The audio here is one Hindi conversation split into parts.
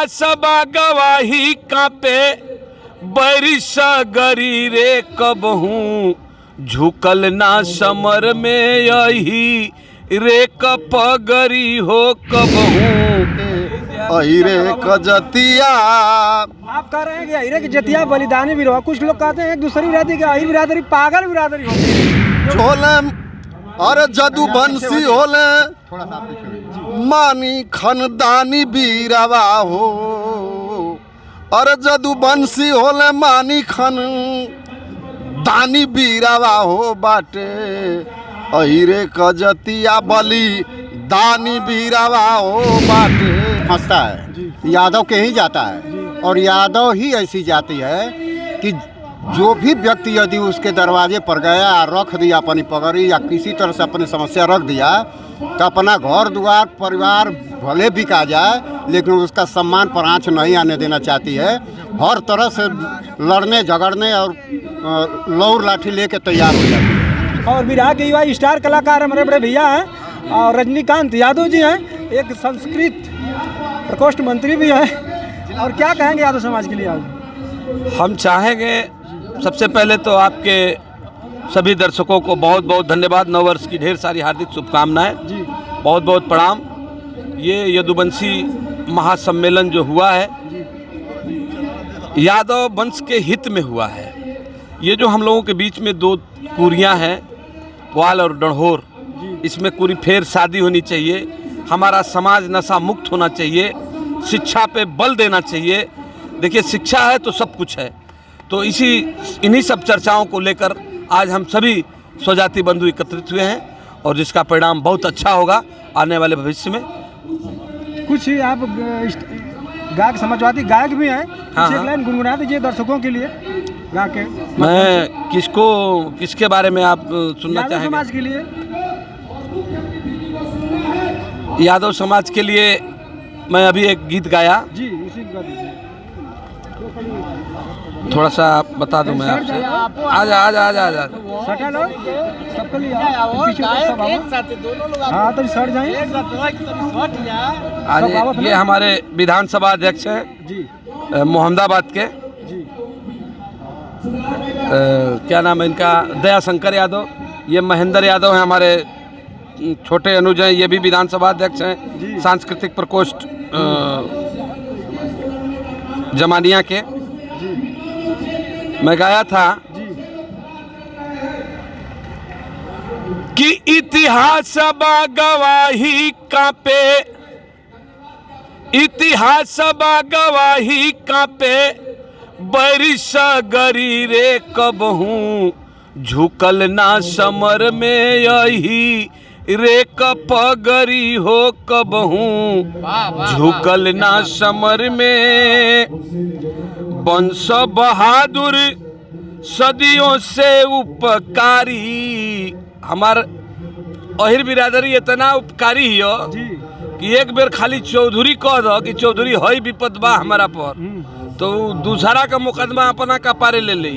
इतिहासबा गवाही कापे बरिस गरी रे कबहू झुकल ना समर में यही रे कपगरी हो कबहू अहिरे कजतिया। आप कह रहे हैं कि अहिरे की जतिया बलिदानी भी रहा। कुछ लोग कहते हैं एक दूसरी बिरादरी की अहिर बिरादरी पागल बिरादरी होती है। छोले अरे जदू बंसी होले मानी खनदानी बीरावा हो। अरे जदू बंसी होले मानी खन दानी बीरावा हो बाटे अहिरे कजतिया बली दानी बीरावा हो बाटे। फंसता है यादव के ही जाता है और यादव ही ऐसी जाति है कि जो भी व्यक्ति यदि उसके दरवाजे पर गया रख दिया अपनी पगड़ी या किसी तरह से अपनी समस्या रख दिया तो अपना घर द्वार परिवार भले बिका जाए लेकिन उसका सम्मान पर आँच नहीं आने देना चाहती है। हर तरह से लड़ने झगड़ने और लौर लाठी लेके तैयार हो जाती है। और बिहार के युवा स्टार कलाकार हमारे बड़े भैया हैं और रजनीकांत यादव जी हैं, एक संस्कृत प्रकोष्ठ मंत्री भी हैं। और क्या कहेंगे यादव समाज के लिए आज? हम चाहेंगे सबसे पहले तो आपके सभी दर्शकों को बहुत बहुत धन्यवाद। नववर्ष की ढेर सारी हार्दिक शुभकामनाएं जी। बहुत बहुत प्रणाम। ये यदुवंशी महासम्मेलन जो हुआ है यादव वंश के हित में हुआ है। ये जो हम लोगों के बीच में दो कुरियाँ हैं ग्वाल और डढ़ोर, इसमें कुरी फेर शादी होनी चाहिए। हमारा समाज नशा मुक्त होना चाहिए, शिक्षा पे बल देना चाहिए। देखिए शिक्षा है तो सब कुछ है। तो इन्हीं सब चर्चाओं को लेकर आज हम सभी स्वजाति बंधु एकत्रित हुए हैं और जिसका परिणाम बहुत अच्छा होगा आने वाले भविष्य में। कुछ आप गायक समाजवादी गायक भी हैं। हाँ, एक लाइन गुनगुना दीजिए दर्शकों के लिए गा के। मैं किसके बारे में आप सुनना यादव चाहेंगे? समाज के लिए। यादव समाज के लिए मैं अभी एक गीत गाया, जी उसी का दीजिए। थोड़ा सा बता दूं मैं आपसे। आजा सटा लो सबके लिए हाँ तो सट जाए। आज ये हमारे विधानसभा अध्यक्ष हैं जी मोहम्मदाबाद के जी। क्या नाम है इनका? दयाशंकर यादव। ये महेंद्र यादव हैं हमारे छोटे अनुज हैं, ये भी विधानसभा अध्यक्ष हैं सांस्कृतिक प्रकोष्ठ जमानिया के। मैं गाया था कि इतिहास बा गवाही कापे, इतिहास बा गवाही कापे बरिस गरी रे कबहू झुकल ना समर में यही रे कपगरी हो कबहू झुकल ना समर में। वंश बहादुर सदियों से उपकारी। हमार अहिर बिरादरी इतना उपकारी हो कि एक बेर खाली चौधरी कह दो कि चौधरी हई विपद बा हमारा पर तो दूसरा का मुकदमा अपना कपारे ले ली।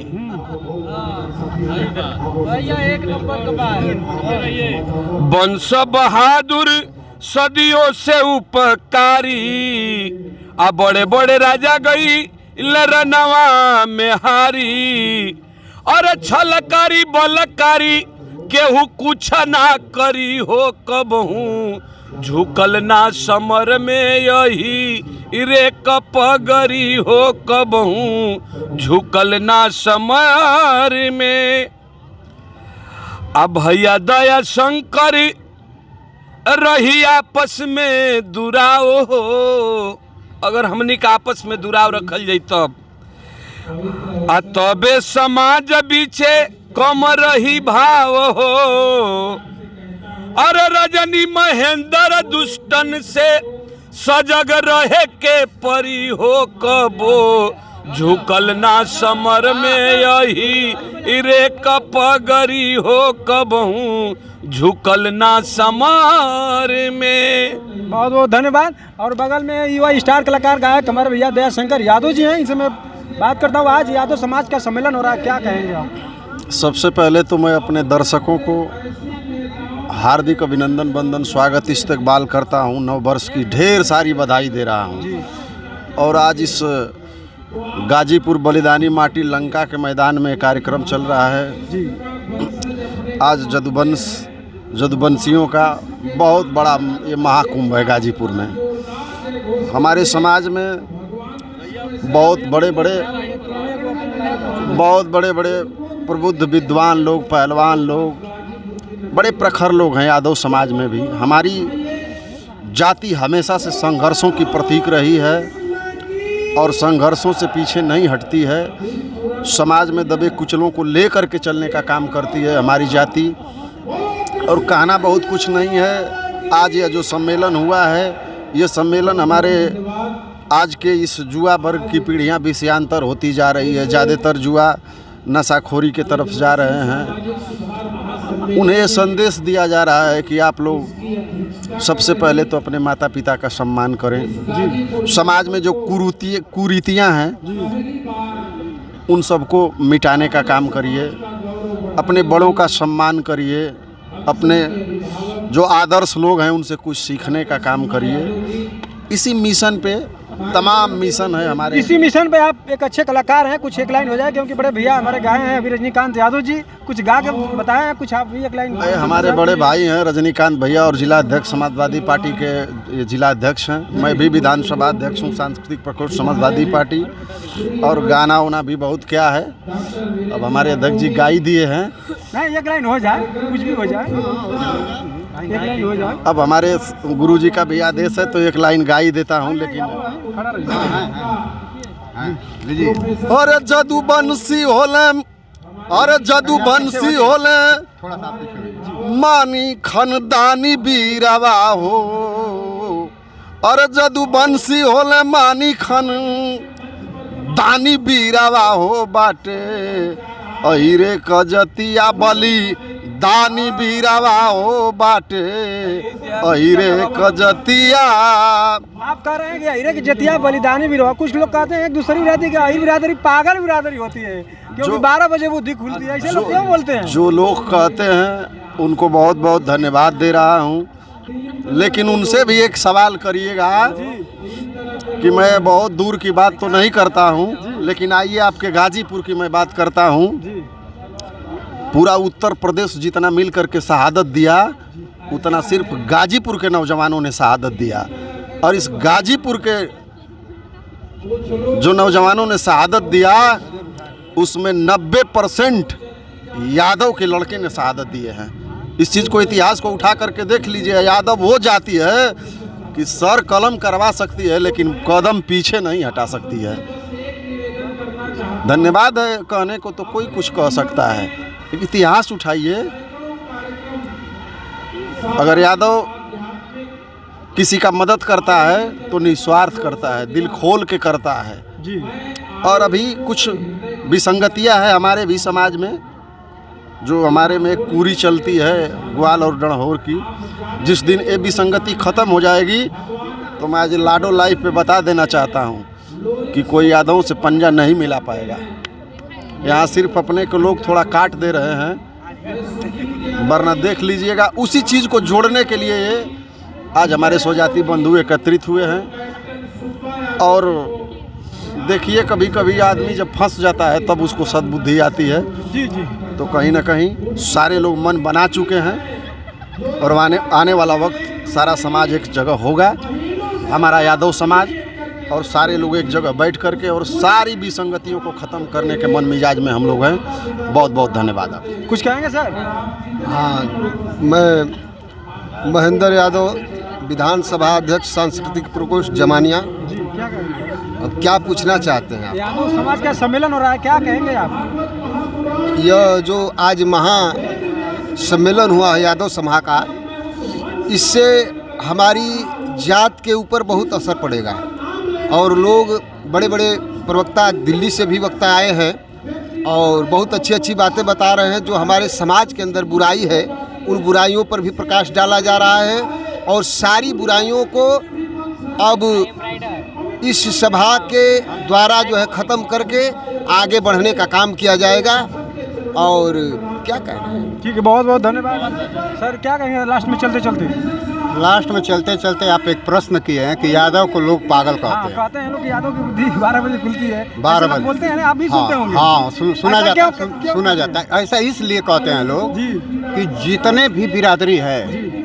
वंश बहादुर सदियों से उपकारी आ बड़े बड़े राजा गई लरनवा में हारी। और छलकारी बलकारी केहू कुछ ना करी हो कबहू झुकल ना समर में यही रे कपगरी हो कबहू झुकल ना समर में। अब भैया दया शंकर रही आपस में दुराव हो। अगर हमनी का आपस में दुराव रखल जाई तब तबे समाज बीचे कम रही भाव हो। अरे रजनी महेंद्र दुष्टन से सजग रहे के परी हो कबो झुकल ना समर में यही रे कपगरी हो कबहू झुकल ना समर में। बहुत बहुत धन्यवाद। और बगल में युवा स्टार कलाकार गायक हमारे भैया दयाशंकर यादव जी हैं, इनसे मैं बात करता हूँ। आज यादव समाज का सम्मेलन हो रहा है, क्या कहेंगे आप? सबसे पहले तो मैं अपने दर्शकों को हार्दिक अभिनंदन, वंदन, स्वागत, इस्तकबाल करता हूँ। नव वर्ष की ढेर सारी बधाई दे रहा हूँ। और आज इस गाजीपुर बलिदानी माटी लंका के मैदान में कार्यक्रम चल रहा है जी। आज जदुवंशियों का बहुत बड़ा ये महाकुंभ है गाजीपुर में। हमारे समाज में बहुत बड़े बड़े प्रबुद्ध विद्वान लोग, पहलवान लोग, बड़े प्रखर लोग हैं यादव समाज में भी। हमारी जाति हमेशा से संघर्षों की प्रतीक रही है और संघर्षों से पीछे नहीं हटती है। समाज में दबे कुचलों को लेकर के चलने का काम करती है हमारी जाति। और कहना बहुत कुछ नहीं है। आज यह जो सम्मेलन हुआ है, ये सम्मेलन हमारे आज के इस जुआ वर्ग की पीढ़ियां विषयांतर होती जा रही है। ज़्यादातर जुआ नशाखोरी के तरफ जा रहे हैं। उन्हें संदेश दिया जा रहा है कि आप लोग सबसे पहले तो अपने माता पिता का सम्मान करें। समाज में जो कुरीतियाँ हैं उन सबको मिटाने का काम करिए। अपने बड़ों का सम्मान करिए। अपने जो आदर्श लोग हैं उनसे कुछ सीखने का काम करिए। इसी मिशन पे तमाम मिशन है हमारे। इसी मिशन पे आप एक अच्छे कलाकार हैं, कुछ एक लाइन हो जाए, क्योंकि बड़े भैया हमारे गाए हैं अभी रजनीकांत यादव जी, कुछ गा के बताएं कुछ आप भी एक लाइन। हमारे बड़े भाई हैं रजनीकांत भैया और जिला अध्यक्ष समाजवादी पार्टी के जिला अध्यक्ष हैं। मैं भी विधानसभा अध्यक्ष हूँ सांस्कृतिक प्रकोष्ठ समाजवादी पार्टी। और गाना वाना भी बहुत क्या है। अब हमारे अध्यक्ष जी गा ही दिए हैं। नहीं, एक लाइन हो जाए, कुछ भी हो जाए, एक लाइन हो जाए। अब हमारे गुरुजी का भी आदेश है तो एक लाइन गा ही देता हूँ। लेकिन अरे जदुवंशी होले, अरे जदुवंशी होले, मानी खनदानी बीरावा हो। अरे जदुवंशी होले मानी खन दानी बीरावा हो बाटे। अहिरे कजतिया बली दानी बीरावा हो बाटे। अहिरे कजतिया। आप कह रहे हैं कि अहिरे की जतिया बलिदानी भी रहो। कुछ लोग कहते हैं एक दूसरी बिरादरी की अहिर बिरादरी पागल बिरादरी होती है, क्योंकि 12 बजे बुद्धि खुलती है। ऐसे लोग क्यों बोलते हैं? जो लोग कहते हैं उनको बहुत बहुत धन्यवाद दे रहा हूँ। लेकिन उनसे भी एक सवाल करिएगा कि मैं बहुत दूर की बात तो नहीं करता हूँ, लेकिन आइए आपके गाजीपुर की मैं बात करता हूँ। पूरा उत्तर प्रदेश जितना मिल करके शहादत दिया, उतना सिर्फ गाजीपुर के नौजवानों ने शहादत दिया। और इस गाजीपुर के जो नौजवानों ने शहादत दिया उसमें 90% यादव के लड़के ने शहादत दिए हैं। इस चीज़ को, इतिहास को उठा करके देख लीजिए। यादव वो जाति है कि सर कलम करवा सकती है लेकिन कदम पीछे नहीं हटा सकती है। धन्यवाद है कहने को तो कोई कुछ कह सकता है, इतिहास उठाइए। अगर यादव किसी का मदद करता है तो निस्वार्थ करता है, दिल खोल के करता है जी। और अभी कुछ विसंगतियां है हमारे भी समाज में। जो हमारे में एक कुरी चलती है ग्वाल और डणहौर की, जिस दिन ये विसंगति ख़त्म हो जाएगी तो मैं आज लाडो लाइव पे बता देना चाहता हूँ कि कोई यादवों से पंजा नहीं मिला पाएगा। यहाँ सिर्फ अपने को लोग थोड़ा काट दे रहे हैं, वरना देख लीजिएगा उसी चीज़ को जोड़ने के लिए ये आज हमारे स्वजाति बंधु एकत्रित हुए हैं। और देखिए कभी कभी आदमी जब फंस जाता है तब उसको सद्बुद्धि आती है। जी जी। तो कहीं ना कहीं सारे लोग मन बना चुके हैं और आने वाला वक्त सारा समाज एक जगह होगा, हमारा यादव समाज, और सारे लोग एक जगह बैठ करके और सारी विसंगतियों को ख़त्म करने के मन मिजाज में हम लोग हैं। बहुत बहुत धन्यवाद। आप कुछ कहेंगे सर? हाँ, मैं महेंद्र यादव, विधानसभा अध्यक्ष सांस्कृतिक प्रकोष्ठ जमानिया। जी, क्या कहेंगे? अब क्या पूछना चाहते हैं आप? यादव समाज का सम्मेलन हो रहा है, क्या कहेंगे आप? यह जो आज महा सम्मेलन हुआ है यादव सभा का, इससे हमारी जात के ऊपर बहुत असर पड़ेगा। और लोग बड़े बड़े प्रवक्ता दिल्ली से भी वक्ता आए हैं और बहुत अच्छी अच्छी बातें बता रहे हैं। जो हमारे समाज के अंदर बुराई है उन बुराइयों पर भी प्रकाश डाला जा रहा है और सारी बुराइयों को अब इस सभा के द्वारा जो है ख़त्म करके आगे बढ़ने का काम किया जाएगा। और क्या कहना है? ठीक है, बहुत बहुत धन्यवाद सर। क्या कहेंगे लास्ट में चलते चलते? लास्ट में चलते चलते आप एक प्रश्न किए हैं कि यादव को लोग पागल हाँ, कहते हैं। कहते हैं लोग कि यादव की बुद्धि 12 बजे खुलती है। 12 ऐसा बजे बोलते हैं ना, आप भी सुनते होंगे। हाँ, सुना ऐसा जाता है, क्यों सुना जाता है। ऐसा इसलिए कहते हैं लोग जी कि जितने भी बिरादरी है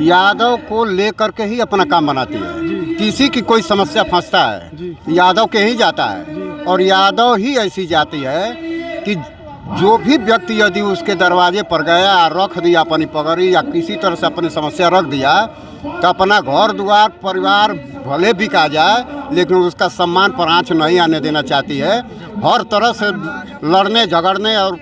यादव को लेकर के ही अपना काम बनाती है। किसी की कोई समस्या फंसता है यादव के ही जाता है, और यादव ही ऐसी जाति है कि जो भी व्यक्ति यदि उसके दरवाजे पर गया, रख दिया अपनी पगड़ी या किसी तरह से अपनी समस्या रख दिया, तो अपना घर द्वार परिवार भले बिका जाए लेकिन उसका सम्मान पर आँच नहीं आने देना चाहती है। हर तरह से लड़ने झगड़ने और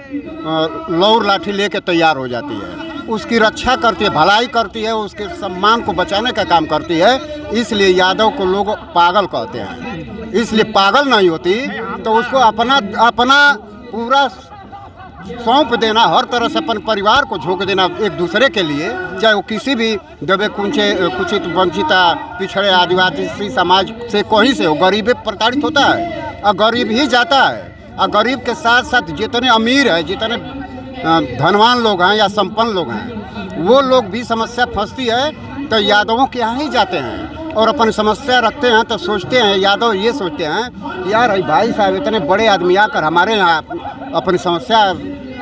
लौर लाठी लेके तैयार हो जाती है। उसकी रक्षा करती है, भलाई करती है, उसके सम्मान को बचाने का काम करती है। इसलिए यादव को लोग पागल कहते हैं। इसलिए पागल नहीं होती तो उसको अपना पूरा सौंप देना, हर तरह से अपन परिवार को झोंक देना एक दूसरे के लिए, चाहे वो किसी भी दबे कुचित वंचिता पिछड़े आदिवासी समाज से कहीं से हो। गरीब प्रताड़ित होता है और गरीब ही जाता है, और गरीब के साथ साथ जितने अमीर है, जितने धनवान लोग हैं या संपन्न लोग हैं, वो लोग भी समस्या फंसती है तो यादवों के यहाँ ही जाते हैं और अपनी समस्या रखते हैं। तो सोचते हैं यादव, ये सोचते हैं यार भाई साहब इतने बड़े आदमी आकर हमारे यहाँ अपनी समस्या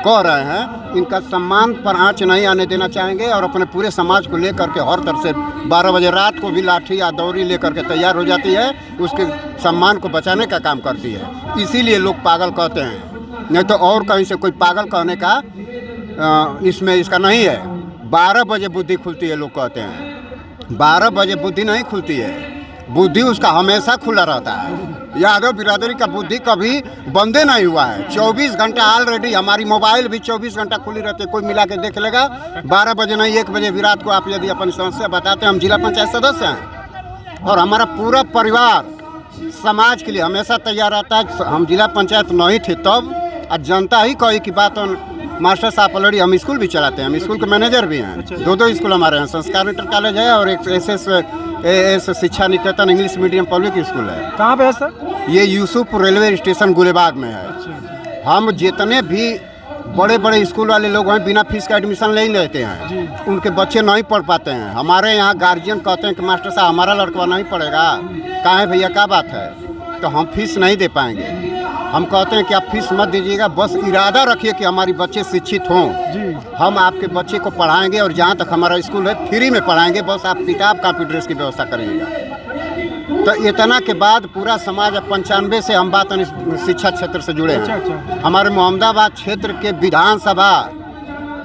कह रहे हैं, इनका सम्मान पर आँच नहीं आने देना चाहेंगे, और अपने पूरे समाज को लेकर के हर तरह से 12 बजे रात को भी लाठी या दौरी लेकर के तैयार हो जाती है, उसके सम्मान को बचाने का काम करती है। इसीलिए लोग पागल कहते हैं, नहीं तो और कहीं से कोई पागल कहने का इसमें इसका नहीं है। 12 बजे बुद्धि खुलती है लोग कहते हैं, 12 बजे बुद्धि नहीं खुलती है, बुद्धि उसका हमेशा खुला रहता है। यादव बिरादरी का बुद्धि कभी बंदे नहीं हुआ है। 24 घंटा ऑलरेडी हमारी मोबाइल भी 24 घंटा खुली रहती है, कोई मिला के देख लेगा। 12 बजे नहीं 1 बजे भी रात को आप यदि अपनी समस्या बताते हैं, हम जिला पंचायत सदस्य हैं और हमारा पूरा परिवार समाज के लिए हमेशा तैयार रहता है। हम जिला पंचायत नहीं थे तब, और जनता ही कही की बात। मास्टर साहब ऑलरेडी हम स्कूल भी चलाते हैं, हम स्कूल के मैनेजर भी हैं। दो स्कूल हमारे हैं, संस्कार इंटर कॉलेज है और एक एस शिक्षा निकेतन इंग्लिश मीडियम पब्लिक स्कूल है। कहाँ पे है सर? ये यूसुफपुर रेलवे स्टेशन गुलेबाग में है। हम जितने भी बड़े बड़े स्कूल वाले लोग हैं बिना फीस का एडमिशन ले लेते हैं, उनके बच्चे नहीं पढ़ पाते हैं। हमारे यहाँ गार्जियन कहते हैं कि मास्टर साहब हमारा लड़का नहीं पढ़ेगा। कहाँ है भैया, क्या बात है? तो हम फीस नहीं दे पाएंगे। हम कहते हैं कि आप फीस मत दीजिएगा, बस इरादा रखिए कि हमारे बच्चे शिक्षित हों। हम आपके बच्चे को पढ़ाएंगे और जहाँ तक हमारा स्कूल है फ्री में पढ़ाएंगे, बस आप किताब कॉपी ड्रेस की व्यवस्था करिएगा। तो इतना के बाद पूरा समाज 95 से हम बात शिक्षा क्षेत्र से जुड़े हैं। हमारे मोहम्मदाबाद क्षेत्र के विधानसभा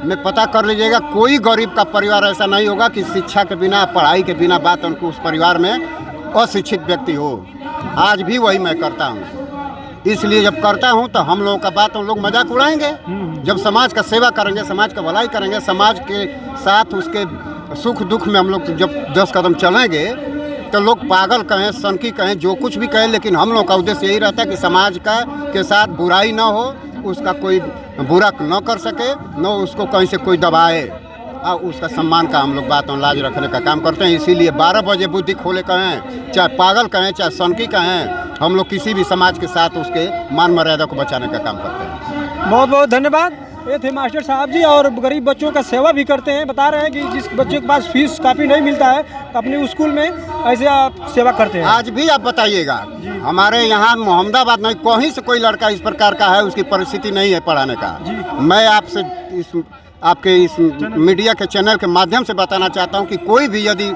में पता कर लीजिएगा, कोई गरीब का परिवार ऐसा नहीं होगा कि शिक्षा के बिना, पढ़ाई के बिना बात उनको उस परिवार में अशिक्षित व्यक्ति हो। आज भी वही मैं करता हूँ। इसलिए जब करता हूँ तो हम लोगों का बात हम लोग मजाक उड़ाएंगे। जब समाज का सेवा करेंगे, समाज का भलाई करेंगे, समाज के साथ उसके सुख दुख में हम लोग जब 10 कदम चलेंगे तो लोग पागल कहें, सनकी कहें, जो कुछ भी कहें, लेकिन हम लोग का उद्देश्य यही रहता है कि समाज का के साथ बुराई ना हो, उसका कोई बुरा न कर सके, न उसको कहीं से कोई दबाए, और उसका सम्मान का हम लोग बात और लाज रखने का काम करते हैं। इसीलिए 12 बजे बुद्धि खोले कहें, चाहे पागल कहें, चाहे सनकी कहें, हम लोग किसी भी समाज के साथ उसके मान मर्यादा को बचाने का काम करते हैं। बहुत बहुत धन्यवाद। ये थे मास्टर साहब जी, और गरीब बच्चों का सेवा भी करते हैं। बता रहे हैं कि जिस बच्चे के पास फीस काफ़ी नहीं मिलता है तो अपने स्कूल में ऐसे आप सेवा करते हैं। आज भी आप बताइएगा, हमारे यहाँ मोहम्मदाबाद में कहीं से कोई लड़का इस प्रकार का है, उसकी परिस्थिति नहीं है पढ़ाने का। मैं आपसे आपके इस मीडिया के चैनल के माध्यम से बताना चाहता हूं कि कोई भी यदि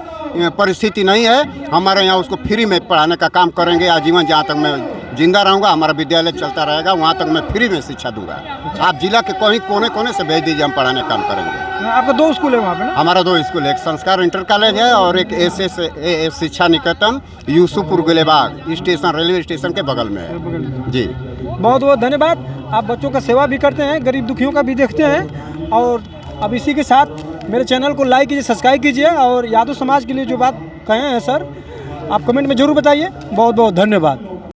परिस्थिति नहीं है, हमारे यहाँ उसको फ्री में पढ़ाने का काम करेंगे आजीवन। जहाँ तक मैं जिंदा रहूँगा, हमारा विद्यालय चलता रहेगा, वहाँ तक मैं फ्री में शिक्षा दूंगा। आप जिला के कहीं कोने कोने से भेज दीजिए, हम पढ़ाने का काम करेंगे। आपका 2 स्कूल है वहाँ पे ना? हमारा 2 स्कूल है, एक संस्कार इंटर कॉलेज है और एक एस शिक्षा निकेतन यूसुफपुर गुलेबाग स्टेशन, रेलवे स्टेशन के बगल में है। जी बहुत बहुत धन्यवाद। आप बच्चों का सेवा भी करते हैं, गरीब दुखियों का भी देखते हैं। और अब इसी के साथ मेरे चैनल को लाइक कीजिए, सब्सक्राइब कीजिए, और यादव समाज के लिए जो बात कहे हैं सर आप कमेंट में ज़रूर बताइए। बहुत बहुत धन्यवाद।